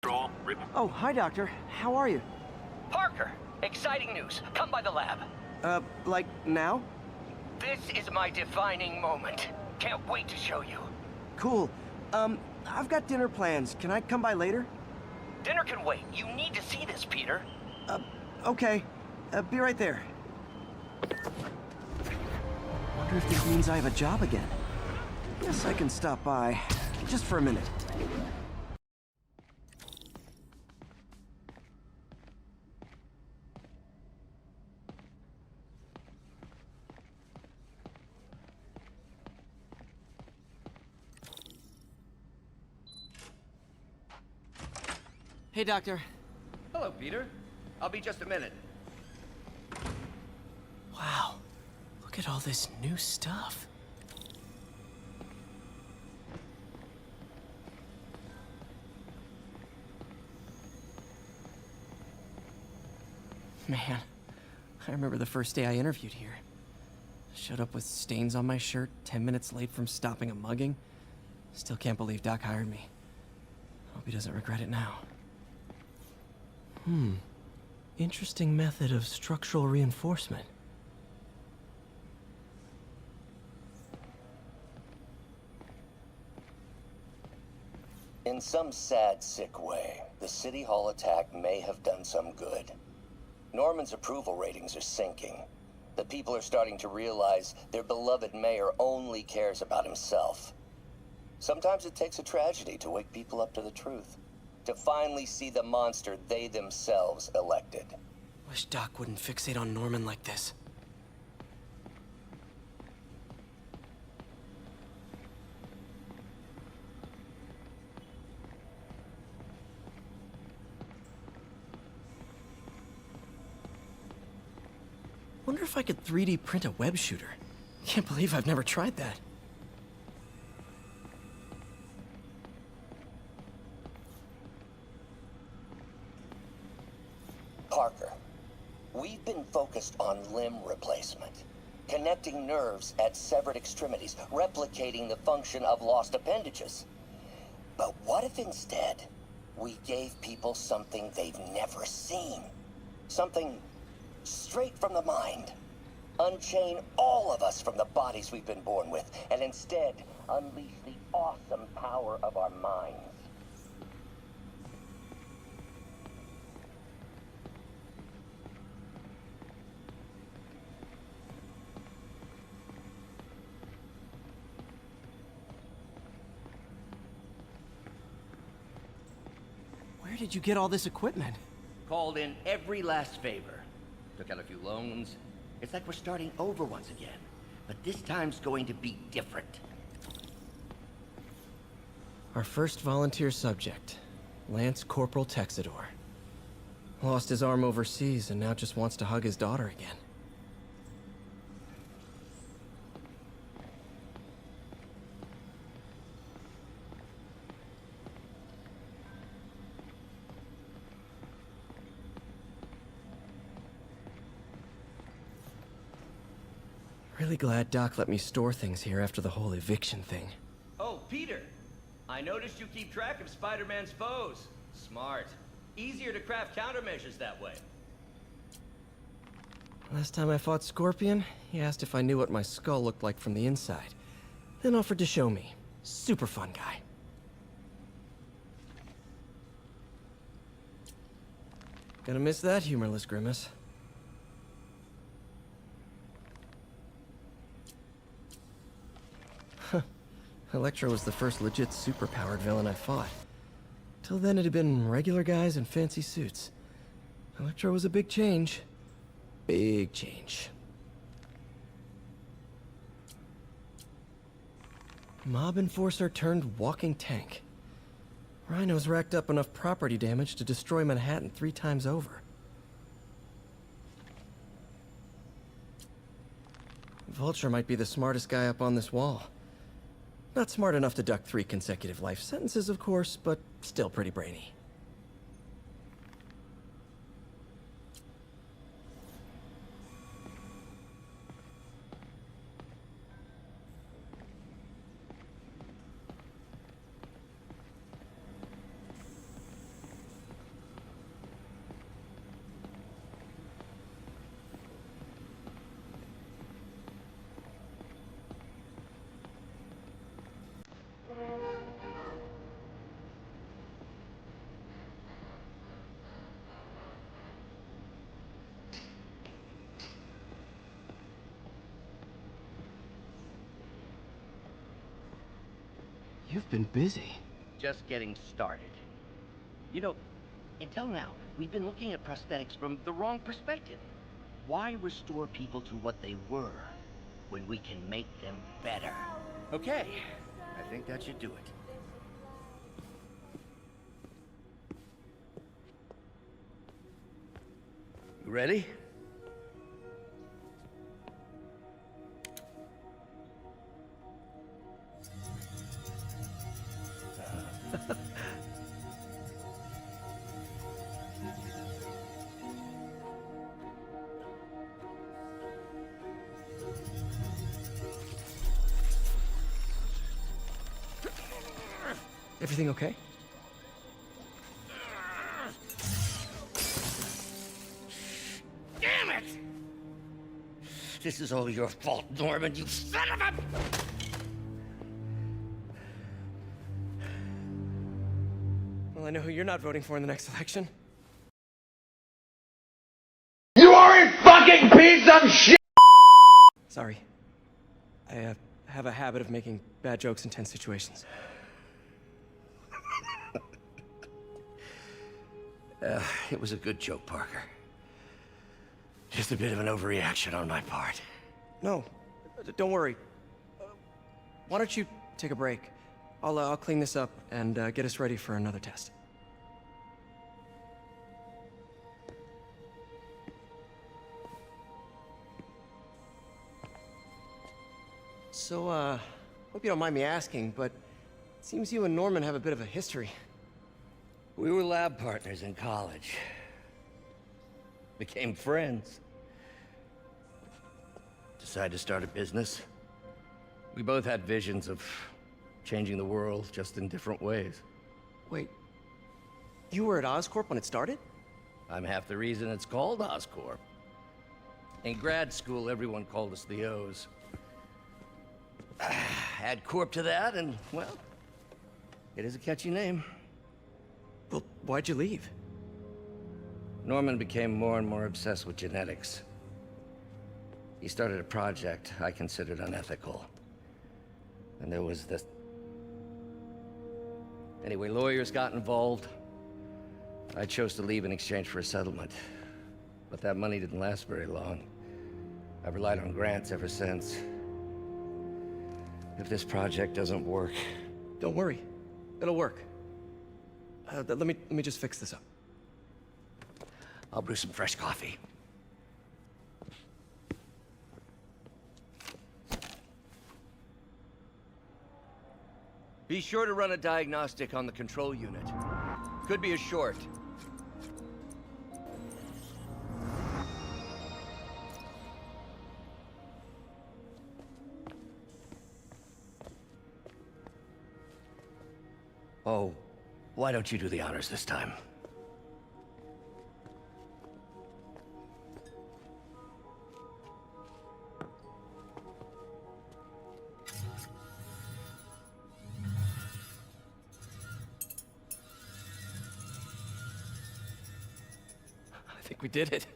Oh, hi, Doctor. How are you? Parker, exciting news. Come by the lab. Like now? This is my defining moment. Can't wait to show you. Cool. I've got dinner plans. Can I come by later? Dinner can wait. You need to see this, Peter. Okay. Be right there. Wonder if this means I have a job again. Guess I can stop by. Just for a minute. Hey, Doctor. Hello, Peter. I'll be just a minute. Wow. Look at all this new stuff. Man, I remember the first day I interviewed here. Showed up with stains on my shirt, 10 minutes late from stopping a mugging. Still can't believe Doc hired me. Hope he doesn't regret it now. Interesting method of structural reinforcement. In some sad, sick way, the City Hall attack may have done some good. Norman's approval ratings are sinking. The people are starting to realize their beloved mayor only cares about himself. Sometimes it takes a tragedy to wake people up to the truth, to finally see the monster they themselves elected. Wish Doc wouldn't fixate on Norman like this. Wonder if I could 3D print a web shooter. Can't believe I've never tried that. Parker, we've been focused on limb replacement, connecting nerves at severed extremities, replicating the function of lost appendages. But what if instead we gave people something they've never seen? Something straight from the mind. Unchain all of us from the bodies we've been born with, and instead unleash the awesome power of our minds. Where did you get all this equipment? Called in every last favor. Took out a few loans. It's like we're starting over once again. But this time's going to be different. Our first volunteer subject, Lance Corporal Texador. Lost his arm overseas and now just wants to hug his daughter again. Really glad Doc let me store things here after the whole eviction thing. Oh, Peter! I noticed you keep track of Spider-Man's foes. Smart. Easier to craft countermeasures that way. Last time I fought Scorpion, he asked if I knew what my skull looked like from the inside. Then offered to show me. Super fun guy. Gonna miss that humorless grimace. Electro was the first legit superpowered villain I fought. Till then it had been regular guys in fancy suits. Electro was a big change. Big change. Mob enforcer turned walking tank. Rhino's racked up enough property damage to destroy Manhattan 3 times over. Vulture might be the smartest guy up on this wall. Not smart enough to duck 3 consecutive life sentences, of course, but still pretty brainy. You've been busy. Just getting started. You know, until now, we've been looking at prosthetics from the wrong perspective. Why restore people to what they were when we can make them better? Okay, I think that should do it. You ready? Everything okay? Damn it! This is all your fault, Norman, you son of a... Well, I know who you're not voting for in the next election. You are a fucking piece of shit! Sorry. I have a habit of making bad jokes in tense situations. It was a good joke, Parker. Just a bit of an overreaction on my part. No, don't worry. Why don't you take a break? I'll clean this up and get us ready for another test. So, hope you don't mind me asking, but it seems you and Norman have a bit of a history. We were lab partners in college. Became friends. Decided to start a business. We both had visions of changing the world, just in different ways. Wait, you were at Oscorp when it started? I'm half the reason it's called Oscorp. In grad school, everyone called us the O's. Add Corp to that, and, well, it is a catchy name. Well, why'd you leave? Norman became more and more obsessed with genetics. He started a project I considered unethical. And there was this... Anyway, lawyers got involved. I chose to leave in exchange for a settlement. But that money didn't last very long. I've relied on grants ever since. If this project doesn't work... Don't worry. It'll work. Let me just fix this up. I'll brew some fresh coffee. Be sure to run a diagnostic on the control unit. Could be a short. Oh, why don't you do the honors this time? I think we did it.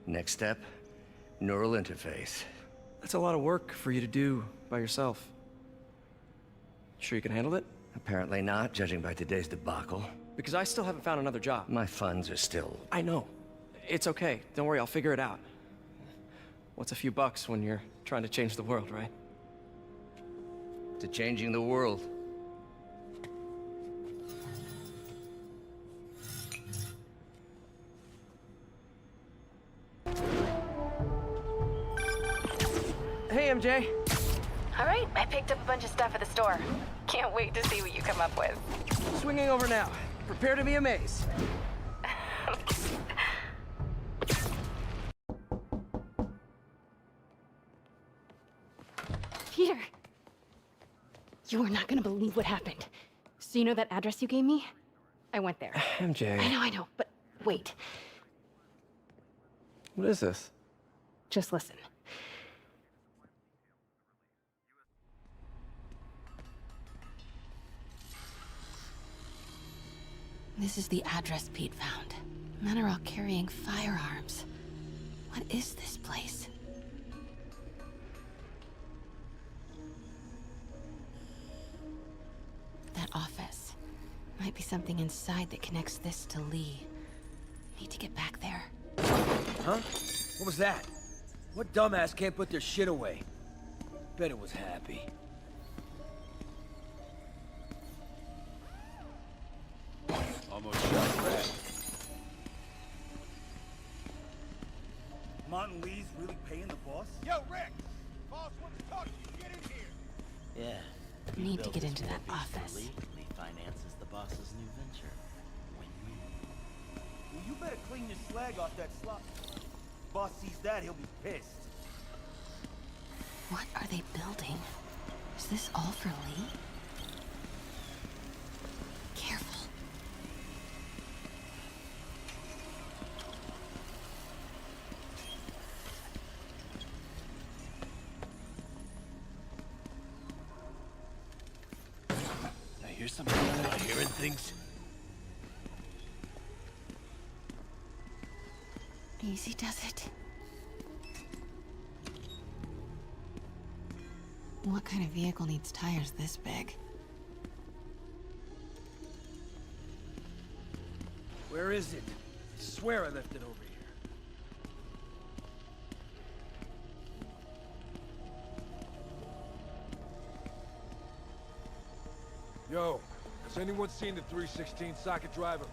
Next step, neural interface. That's a lot of work for you to do by yourself. Sure you can handle it? Apparently not, judging by today's debacle. Because I still haven't found another job. My funds are still... I know. It's okay. Don't worry, I'll figure it out. What's a few bucks when you're trying to change the world, right? to changing the world. Hey, MJ. All right, I picked up a bunch of stuff at the store. Can't wait to see what you come up with. Swinging over now. Prepare to be amazed. Peter, you are not gonna believe what happened. So you know that address you gave me? I went there. MJ. I know, but wait. What is this? Just listen. This is the address Pete found. Men are all carrying firearms. What is this place? might be something inside that connects this to Lee. Need to get back there. Huh? What was that? What dumbass can't put their shit away? Bet it was Happy. Almost shot Red. Martin Lee's really paying the boss? Yo, Rick! Boss wants to talk to you. Get in here. Yeah. Need to Built get this into that war piece for office. Lee. Lee finances the boss's new venture. Win-win. Well, you better clean your slag off that slop. Boss sees that, he'll be pissed. What are they building? Is this all for Lee? Careful. I hear something. Am I hearing things? Easy does it. What kind of vehicle needs tires this big? Where is it? I swear I left it over here. Yo, has anyone seen the 316 socket driver?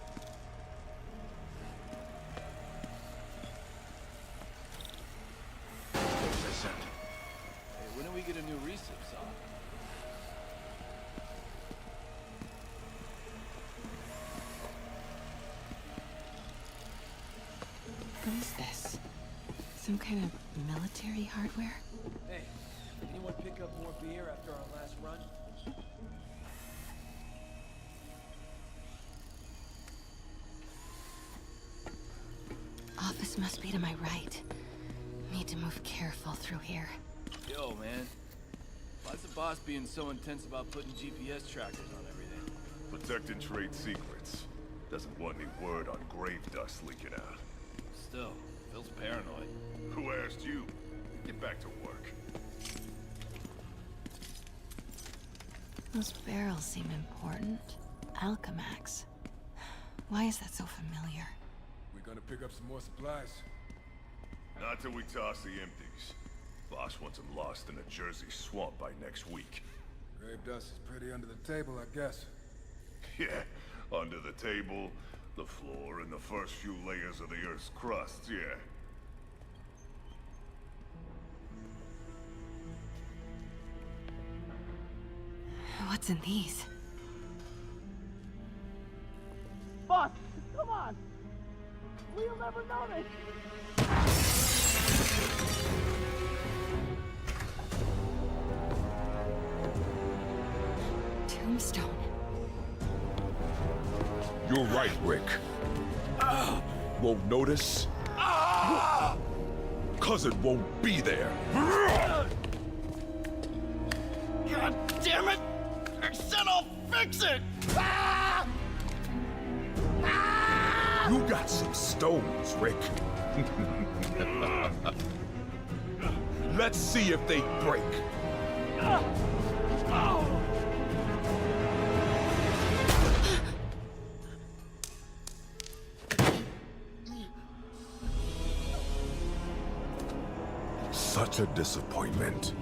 Hey, when do we get a new recip saw? What is this? Some kind of military hardware? Hey, anyone pick up more beer after our last run? Office must be to my right. Need to move careful through here. Yo, man. Why's the boss being so intense about putting GPS trackers on everything? Protecting trade secrets. Doesn't want any word on grave dust leaking out. Still, feels paranoid. Who asked you? Get back to work. Those barrels seem important. Alchemax. Why is that so familiar? We're gonna pick up some more supplies. Not till we toss the empties. Boss wants them lost in a Jersey swamp by next week. Grave dust is pretty under the table, I guess. Yeah, under the table, the floor, and the first few layers of the Earth's crust, yeah. What's in these? Boss, come on! We'll never notice! Tombstone. You're right, Rick. Won't notice? Cause it won't be there. God damn it! I said I'll fix it! You got some stones, Rick. Let's see if they break. Such a disappointment.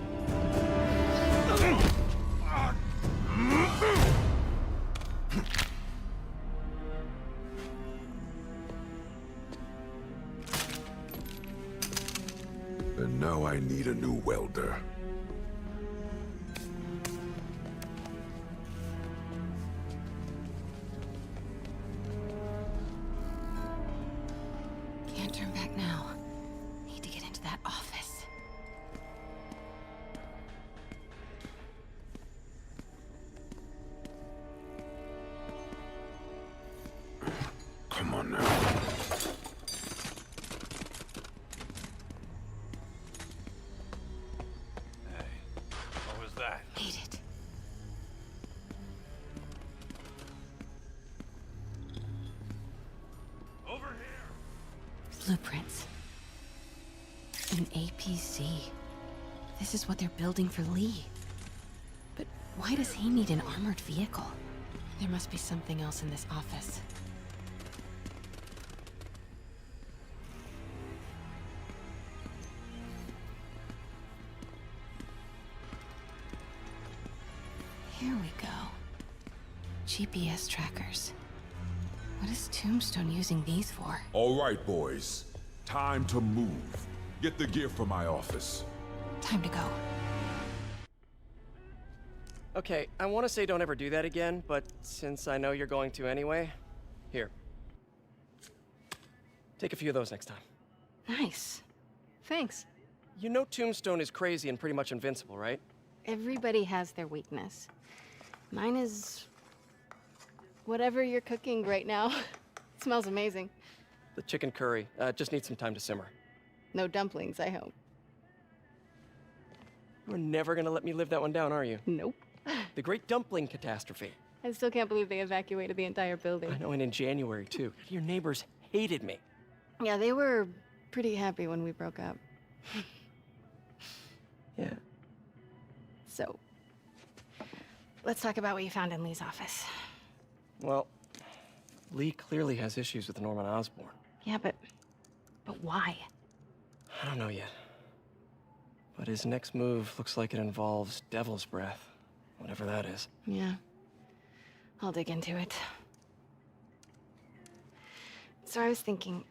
And now I need a new welder. Can't turn back now. Need to get into that office. Come on now. What was that? Made it. Over here! Blueprints. An APC. This is what they're building for Lee. But why does he need an armored vehicle? There must be something else in this office. Here we go. GPS trackers. What is Tombstone using these for? All right, boys. Time to move. Get the gear from my office. Time to go. Okay, I want to say don't ever do that again, but since I know you're going to anyway, here. Take a few of those next time. Nice. Thanks. You know Tombstone is crazy and pretty much invincible, right? Everybody has their weakness. Mine is... whatever you're cooking right now. It smells amazing. The chicken curry. Just needs some time to simmer. No dumplings, I hope. You're never gonna let me live that one down, are you? Nope. The Great Dumpling Catastrophe. I still can't believe they evacuated the entire building. I know, and in January, too. Your neighbors hated me. Yeah, they were pretty happy when we broke up. Yeah. So, let's talk about what you found in Lee's office. Well, Lee clearly has issues with Norman Osborn. Yeah, but why? I don't know yet. But his next move looks like it involves Devil's Breath. Whatever that is. Yeah. I'll dig into it. So I was thinking,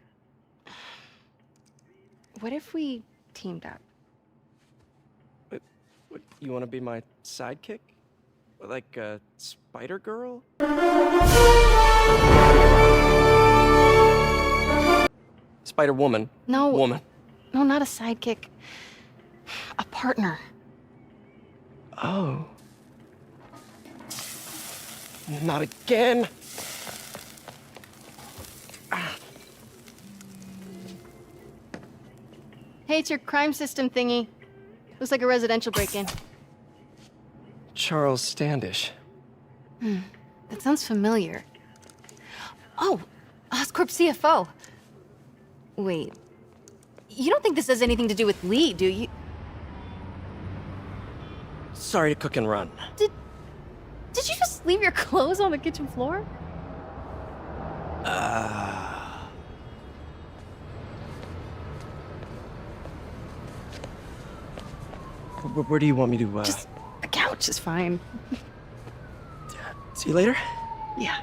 what if we teamed up? What, you want to be my sidekick? Like a spider girl? Spider woman. No. Woman. No, not a sidekick. A partner. Oh. Not again. Hey, it's your crime system thingy. Looks like a residential break-in. Charles Standish. That sounds familiar. Oh, Oscorp CFO. Wait. You don't think this has anything to do with Lee, do you? Sorry to cook and run. Did you just leave your clothes on the kitchen floor? Where do you want me to, Just the couch is fine. See you later? Yeah.